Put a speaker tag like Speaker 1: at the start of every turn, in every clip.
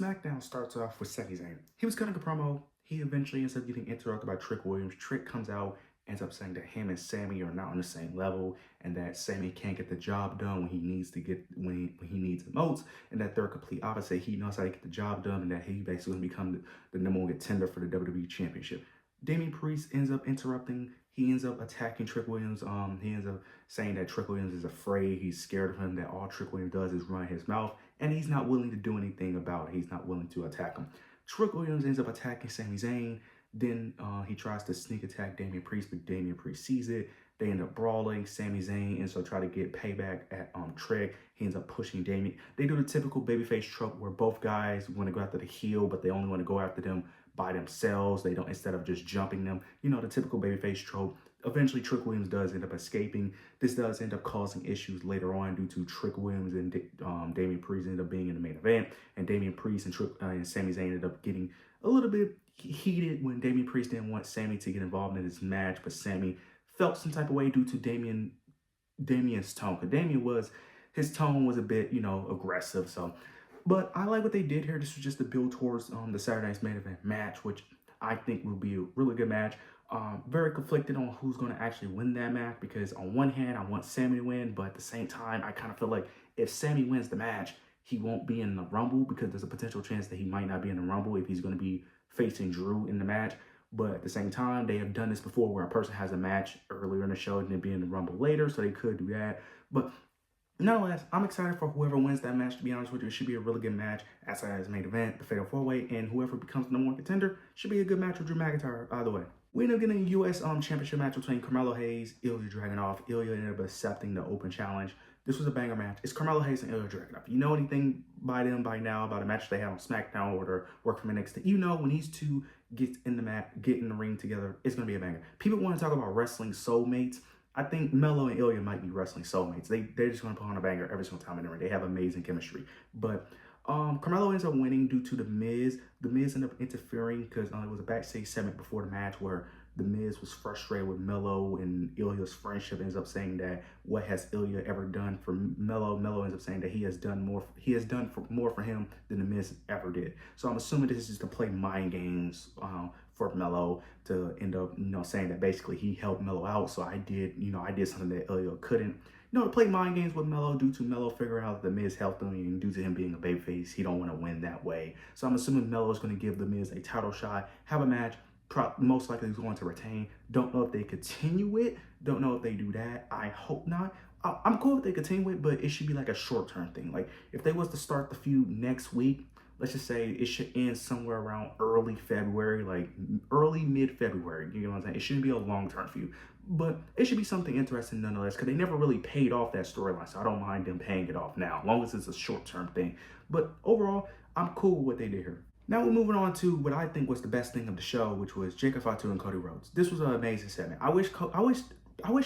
Speaker 1: Smackdown starts off with Sami Zayn. He was cutting a promo. He eventually ends up getting interrupted by Trick Williams. Trick comes out, ends up saying that him and Sami are not on the same level, and that Sami can't get the job done when he needs to get when he needs the most, and that they're complete opposite. He knows how to get the job done, and that he basically going to become the number one contender for the WWE Championship. Damian Priest ends up interrupting. He ends up attacking Trick Williams. He ends up saying that Trick Williams is afraid. He's scared of him. That all Trick Williams does is run his mouth, and he's not willing to do anything about it. He's not willing to attack him. Trick Williams ends up attacking Sami Zayn. Then he tries to sneak attack Damian Priest, but Damian Priest sees it. They end up brawling. Sami Zayn ends up trying to get payback at Trick. He ends up pushing Damian. They do the typical babyface trope where both guys want to go after the heel, but they only want to go after them by themselves. They don't, instead of just jumping them. You know, the typical babyface trope. Eventually, Trick Williams does end up escaping. This does end up causing issues later on due to Trick Williams and Damian Priest end up being in the main event. And Damian Priest and Sami Zayn ended up getting a little bit heated when Damian Priest didn't want Sami to get involved in this match, but Sami felt some type of way due to Damian's tone. Because his tone was a bit, aggressive. So, but I like what they did here. This was just the build towards the Saturday Night's main event match, which I think will be a really good match. Very conflicted on who's going to actually win that match, because on one hand, I want Sami to win, but at the same time, I kind of feel like if Sami wins the match, he won't be in the Rumble, because there's a potential chance that he might not be in the Rumble if he's going to be facing Drew in the match. But at the same time, they have done this before where a person has a match earlier in the show and then be in the Rumble later, so they could do that. But nonetheless, I'm excited for whoever wins that match, to be honest with you. It should be a really good match as his main event, the Fatal 4-Way, and whoever becomes the number one contender should be a good match with Drew McIntyre either way. We end up getting a U.S. Championship match between Carmelo Hayes, Ilya Dragunov. Ilya ended up accepting the open challenge. This was a banger match. It's Carmelo Hayes and Ilya Dragunov. You know anything by them by now about a match they had on Smackdown or their work from NXT. You know when these two get in the ring together, it's going to be a banger. People want to talk about wrestling soulmates. I think Melo and Ilya might be wrestling soulmates. They're just going to put on a banger every single time in the ring. They have amazing chemistry. But Carmelo ends up winning due to The Miz. The Miz ended up interfering because it was a backstage segment before the match where The Miz was frustrated with Melo and Ilya's friendship. Ends up saying that what has Ilya ever done for Melo? Melo ends up saying that he has done more for him than The Miz ever did. So I'm assuming this is just to play mind games for Melo to end up saying that basically he helped Melo out. So I did something that Ilya couldn't. To play mind games with Melo due to Melo figuring out that The Miz helped him, and due to him being a babyface, he don't want to win that way. So I'm assuming Melo is going to give The Miz a title shot, have a match. Most likely he's going to retain. Don't know if they continue it. Don't know if they do that. I hope not. I'm cool if they continue it, but it should be like a short-term thing. Like if they was to start the feud next week, let's just say it should end somewhere around early February, like early mid-February. You know what I'm saying? It shouldn't be a long-term feud, but it should be something interesting nonetheless, because they never really paid off that storyline, so I don't mind them paying it off now, as long as it's a short-term thing. But overall, I'm cool with what they did here. Now we're moving on to what I think was the best thing of the show, which was Jacob Fatu and Cody Rhodes. This was an amazing segment. I wish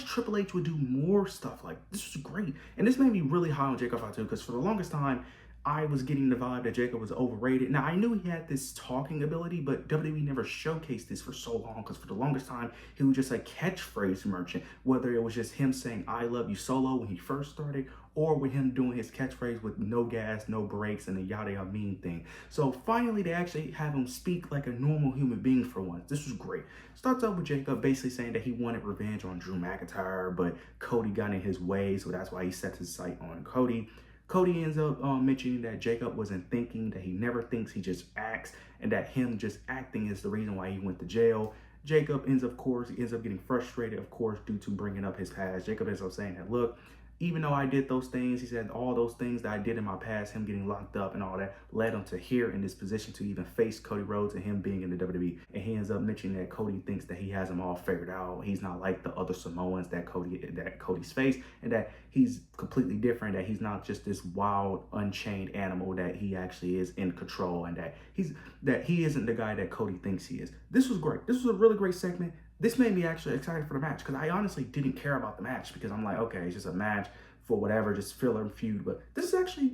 Speaker 1: Triple H would do more stuff. Like, this was great. And this made me really high on Jacob Fatu, because for the longest time, I was getting the vibe that Jacob was overrated. Now, I knew he had this talking ability, but WWE never showcased this for so long, because for the longest time, he was just a catchphrase merchant, whether it was just him saying, "I love you" solo when he first started, or with him doing his catchphrase with no gas, no brakes, and the yada yada mean thing. So finally, they actually have him speak like a normal human being for once. This was great. Starts out with Jacob basically saying that he wanted revenge on Drew McIntyre, but Cody got in his way, so that's why he set his sight on Cody. Cody ends up mentioning that Jacob wasn't thinking, that he never thinks, he just acts, and that him just acting is the reason why he went to jail. Jacob ends up getting frustrated, of course, due to bringing up his past. Jacob ends up saying that, look, even though I did those things, he said all those things that I did in my past, him getting locked up and all that, led him to here in this position to even face Cody Rhodes and him being in the WWE. And he ends up mentioning that Cody thinks that he has them all figured out. He's not like the other Samoans that Cody's faced, and that he's completely different, that he's not just this wild, unchained animal, that he actually is in control, and that he isn't the guy that Cody thinks he is. This was great. This was a really great segment. This made me actually excited for the match, because I honestly didn't care about the match, because I'm like, okay, it's just a match for whatever, just filler and feud. But this is actually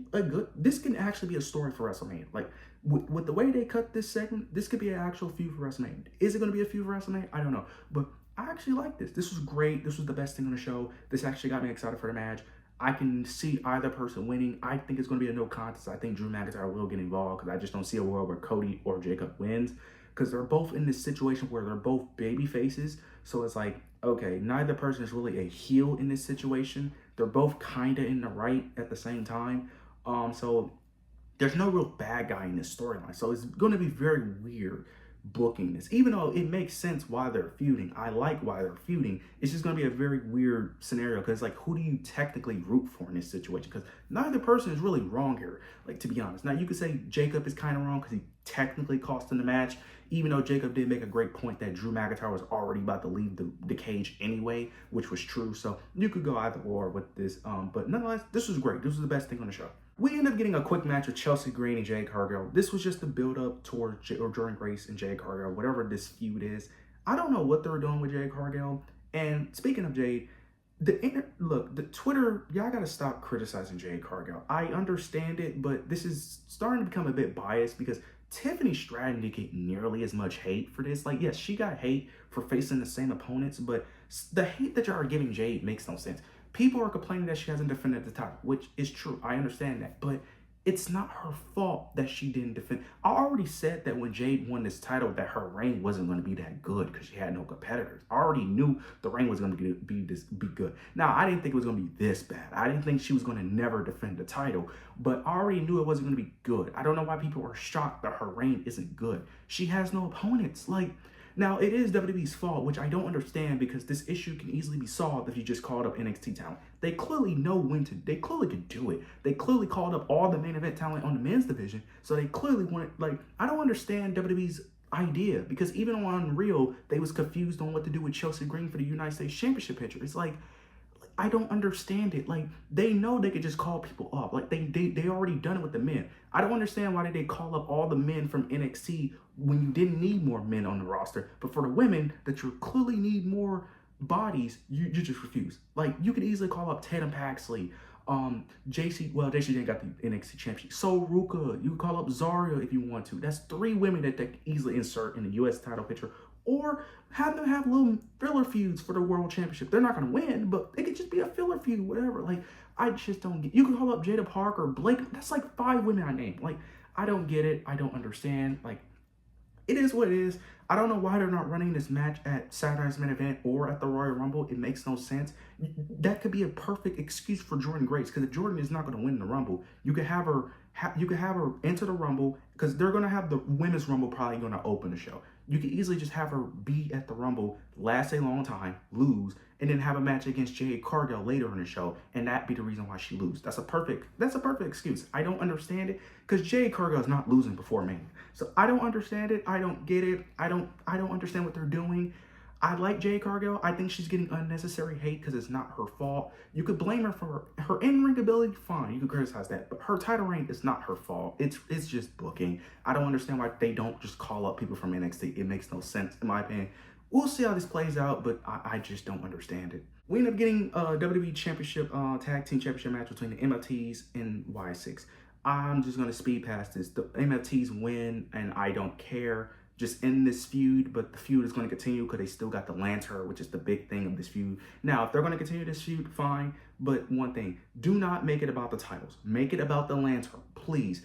Speaker 1: this can actually be a story for WrestleMania. Like with the way they cut this segment, this could be an actual feud for WrestleMania. Is it going to be a feud for WrestleMania? I don't know. But I actually like this. This was great. This was the best thing on the show. This actually got me excited for the match. I can see either person winning. I think it's going to be a no contest. I think Drew McIntyre will get involved because I just don't see a world where Cody or Jacob wins because they're both in this situation where they're both baby faces. So it's like, okay, neither person is really a heel in this situation. They're both kind of in the right at the same time. So there's no real bad guy in this storyline. So it's going to be very weird booking this. Even though it makes sense why they're feuding. I like why they're feuding. It's just going to be a very weird scenario because, like, who do you technically root for in this situation? Because neither person is really wrong here, like, to be honest. Now, you could say Jacob is kind of wrong because he technically cost him the match, even though Jacob did make a great point that Drew McIntyre was already about to leave the cage anyway, which was true. So you could go either or with this. But nonetheless, this was great. This was the best thing on the show. We end up getting a quick match with Chelsea Green and Jade Cargill. This was just the build-up towards Jordan Grace and Jade Cargill, whatever this feud is. I don't know what they were doing with Jade Cargill. And speaking of Jade, the Twitter, y'all gotta stop criticizing Jade Cargill. I understand it, but this is starting to become a bit biased because Tiffany Stratton didn't get nearly as much hate for this. Like, yes, she got hate for facing the same opponents, but the hate that y'all are giving Jade makes no sense. People are complaining that she hasn't defended the title, which is true. I understand that, but it's not her fault that she didn't defend. I already said that when Jade won this title that her reign wasn't going to be that good because she had no competitors. I already knew the reign was going to be good. Now, I didn't think it was going to be this bad. I didn't think she was going to never defend the title, but I already knew it wasn't going to be good. I don't know why people are shocked that her reign isn't good. She has no opponents. Like, now, it is WWE's fault, which I don't understand because this issue can easily be solved if you just called up NXT talent. They clearly know they clearly can do it. They clearly called up all the main event talent on the men's division, so they clearly wanted, like, I don't understand WWE's idea because even on Real, they was confused on what to do with Chelsea Green for the United States Championship picture. It's like, I don't understand it. Like, they know they could just call people up. Like, they already done it with the men. I don't understand why they call up all the men from NXT when you didn't need more men on the roster. But for the women that you clearly need more bodies, you just refuse. Like, you could easily call up Tatum Paxley, JC didn't got the NXT championship. So Ruka, you call up Zarya if you want to. That's 3 women that they can easily insert in the US title picture. Or have them have little filler feuds for the world championship. They're not going to win, but it could just be a filler feud, whatever. Like, I just don't get. You can call up Jada Parker, Blake. That's like 5 women I named. Like, I don't get it. I don't understand. Like, it is what it is. I don't know why they're not running this match at Saturday's main event or at the Royal Rumble. It makes no sense. That could be a perfect excuse for Jordan Grace because if Jordan is not going to win the Rumble, you could have her. You could have her enter the Rumble because they're going to have the Women's Rumble probably going to open the show. You could easily just have her be at the Rumble, last a long time, lose, and then have a match against Jade Cargill later in the show, and that be the reason why she loses. That's a perfect excuse. I don't understand it because Jade Cargill is not losing before Mania. So I don't understand it. I don't get it. I don't understand what they're doing. I like Jade Cargill. I think she's getting unnecessary hate because it's not her fault. You could blame her for her in-ring ability, fine. You could criticize that. But her title reign is not her fault. It's just booking. I don't understand why they don't just call up people from NXT. It makes no sense, in my opinion. We'll see how this plays out, but I just don't understand it. We end up getting a WWE Championship, Tag Team Championship match between the MFTs and Y6. I'm just going to speed past this. The MFTs win, and I don't care. Just end this feud, but the feud is going to continue because they still got the lantern, which is the big thing of this feud. Now, if they're going to continue this feud, fine. But one thing, do not make it about the titles. Make it about the lantern, please.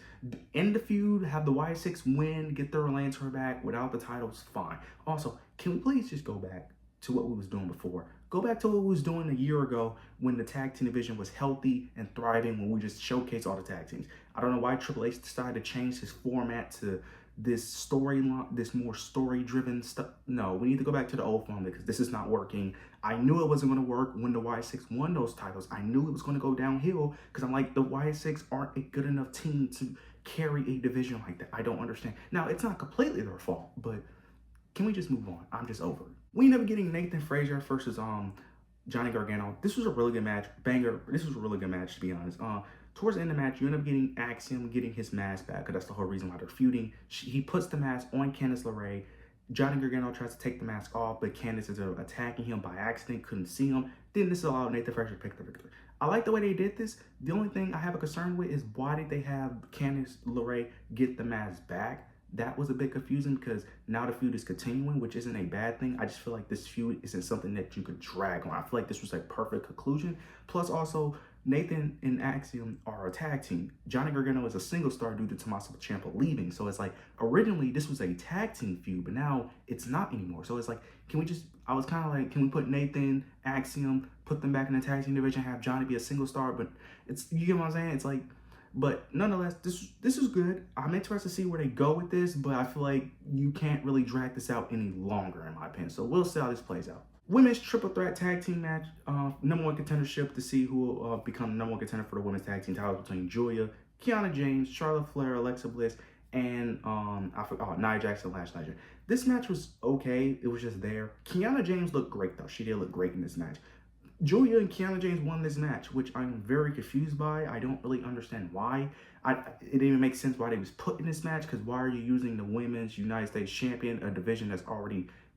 Speaker 1: End the feud, have the Y6 win, get their lantern back without the titles, fine. Also, can we please just go back to what we was doing before? Go back to what we was doing a year ago when the tag team division was healthy and thriving, when we just showcased all the tag teams. I don't know why Triple H decided to change his format to this storyline, this more story-driven stuff. No, we need to go back to the old formula because this is not working. I knew it wasn't going to work when the Y6 won those titles. I knew it was going to go downhill because I'm like, the Y6 aren't a good enough team to carry a division like that. I don't understand. Now, it's not completely their fault, but can we just move on? I'm just over it. We end up getting Nathan Frazier versus Johnny Gargano. This was a really good match. Banger. This was a really good match, to be honest. Towards the end of the match, you end up getting Axiom getting his mask back, because that's the whole reason why they're feuding. He puts the mask on Candice LeRae. Johnny Gargano tries to take the mask off, but Candice is attacking him by accident, couldn't see him. Then this allowed Nathan Frazier to pick the victory. I like the way they did this. The only thing I have a concern with is why did they have Candice LeRae get the mask back? That was a bit confusing because now the feud is continuing, which isn't a bad thing. I just feel like this feud isn't something that you could drag on. I feel like this was a perfect conclusion. Plus also, Nathan and Axiom are a tag team. Johnny Gargano is a single star due to Tommaso Ciampa leaving. So it's like, originally this was a tag team feud, but now it's not anymore. So it's like, can we just, I was kind of like, can we put Nathan, Axiom, put them back in the tag team division, have Johnny be a single star? But it's, you get what I'm saying? It's like, but nonetheless, this is good. I'm interested to see where they go with this, but I feel like you can't really drag this out any longer, in my opinion. So we'll see how this plays out. Women's triple threat tag team match, number one contendership to see who will become the number one contender for the women's tag team titles between Julia, Kiana James, Charlotte Flair, Alexa Bliss, and I forgot Nia Jackson, Lash Legend. This match was okay. It was just there. Kiana James looked great though. She did look great in this match. Julia and Kiana James won this match, which I'm very confused by. I don't really understand why. It didn't even make sense why they was put in this match, because why are you using the women's United States champion, a division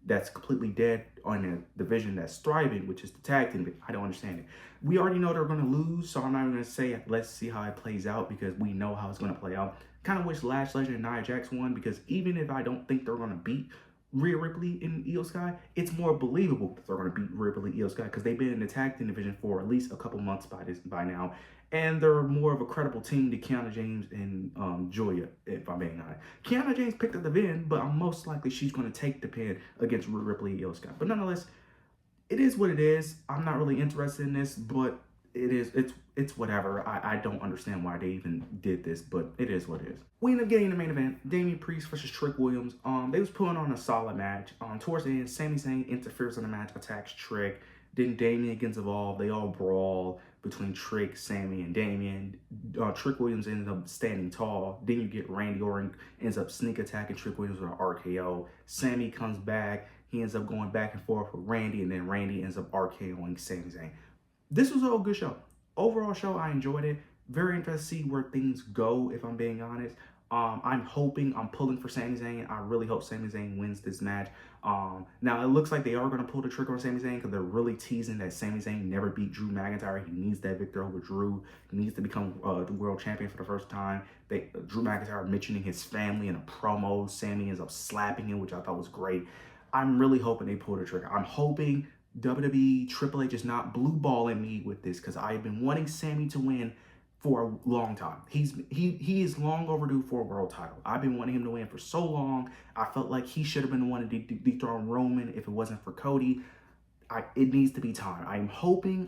Speaker 1: that's completely dead, on a division that's thriving, which is the tag team? I don't understand it. We already know they're going to lose, so I'm not even going to say let's see how it plays out, because we know how it's going to play out. Kind of wish Lash Legend and Nia Jax won, because even if I don't think they're going to beat Rhea Ripley and Io Sky, it's more believable that they're going to beat Rhea Ripley and Io Sky, because they've been in the tag team division for at least a couple months by now, and they're more of a credible team to Kiana James and Julia, if I'm being honest. Kiana James picked up the pin, but I'm most likely she's going to take the pin against Rhea Ripley and Io Sky. But nonetheless, it is what it is. I'm not really interested in this, but it's whatever. I don't understand why they even did this, but it is what it is. We end up getting the main event, Damian Priest versus Trick Williams. They was putting on a solid match. Towards the end, Sami Zayn interferes in the match, attacks Trick. Then Damian gets involved. They all brawl between Trick, Sami, and Damian. Trick Williams ends up standing tall. Then you get Randy Orton ends up sneak attacking Trick Williams with an RKO. Sami comes back. He ends up going back and forth with Randy, and then Randy ends up RKOing Sami Zayn. This was a good show. Overall show, I enjoyed it. Very interested to see where things go, if I'm being honest. I'm pulling for Sami Zayn. I really hope Sami Zayn wins this match. Now, it looks like they are going to pull the trigger on Sami Zayn, because they're really teasing that Sami Zayn never beat Drew McIntyre. He needs that victory over Drew. He needs to become the world champion for the first time. Drew McIntyre mentioning his family in a promo. Sami ends up slapping him, which I thought was great. I'm really hoping they pull the trigger. I'm hoping WWE Triple H is not blue balling me with this, because I've been wanting Sami to win for a long time. He is long overdue for a world title. I've been wanting him to win for so long. I felt like he should have been the one to dethrone Roman if it wasn't for Cody. It needs to be time. I'm hoping.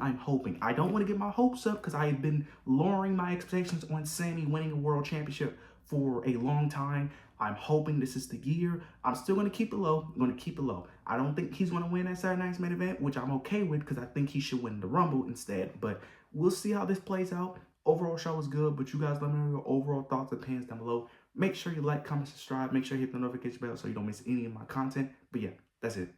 Speaker 1: I don't want to get my hopes up, because I've been lowering my expectations on Sami winning a world championship for a long time. I'm hoping this is the year. I'm still going to keep it low. I don't think he's going to win that Saturday night's main event, which I'm okay with, because I think he should win the Rumble instead. But we'll see how this plays out. Overall show was good, but you guys let me know your overall thoughts and opinions down below. Make sure you like, comment, subscribe. Make sure you hit the notification bell so you don't miss any of my content. But yeah, that's it.